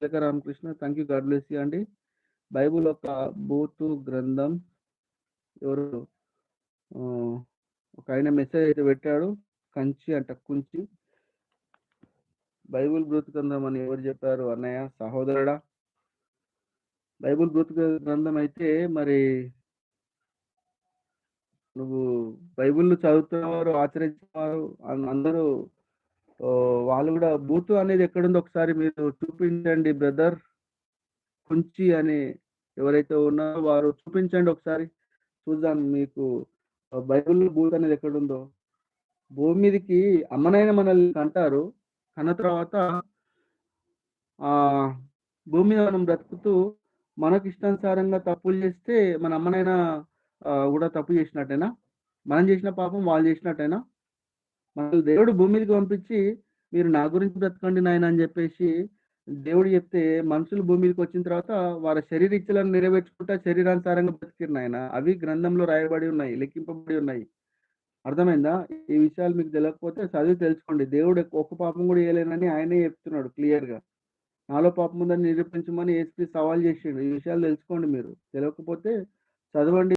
Tilaka Ramakrishna. Thank you. God bless you అండి. Bible ఒక బూతు గ్రంథం. ఎవరు ఒకాయన మెసేజ్ అయితే పెట్టాడు. కంచి అంట కుంచి. బైబిల్ బూతు గ్రంథం అని ఎవరు చెప్పారు అన్నయ్య, సహోదరుడా? బైబిల్ బూతు గ్రంథం అయితే మరి నువ్వు బైబిల్ చదువుతున్నవారు, ఆచరించేవారు అందరూ వాళ్ళు కూడా బూతు అనేది ఎక్కడుందో ఒకసారి మీరు చూపించండి బ్రదర్. కుంచి అని ఎవరైతే ఉన్నారో వారు చూపించండి ఒకసారి. చూద్దాం మీకు బైబిల్‌లో బూతు అనేది ఎక్కడుందో. భూమి మీదకి అమ్మనైనా మనల్ని కంటారు. కన్న తర్వాత భూమి మీద మనం బ్రతుకుతూ మనకు ఇష్టానుసారంగా తప్పులు చేస్తే మన అమ్మనైనా కూడా తప్పు చేసినట్టేనా? మనం చేసిన పాపం వాళ్ళు చేసినట్టేనా? మనల్ని దేవుడు భూమి మీదకి పంపించి మీరు నా గురించి బ్రతకండి నాయన అని చెప్పేసి దేవుడు చెప్తే మనుషులు భూమి మీదకి వచ్చిన తర్వాత వారి శరీర ఇచ్చలను నెరవేర్చుకుంటా శరీరానుసారంగా బ్రతికిరు నాయన. అవి గ్రంథంలో రాయబడి ఉన్నాయి, లెక్కింపబడి ఉన్నాయి. అర్థమైందా? ఈ విషయాలు మీకు తెలియకపోతే చదివి తెలుసుకోండి. దేవుడు ఒక్క పాపం కూడా చేయలేనని ఆయనే చెప్తున్నాడు క్లియర్‌గా. నాలో పాపం ఉందని నిరూపించమని యేసుక్రీస్తు సవాల్ చేసిండు. ఈ విషయాలు తెలుసుకోండి మీరు. తెలియకపోతే చదవండి.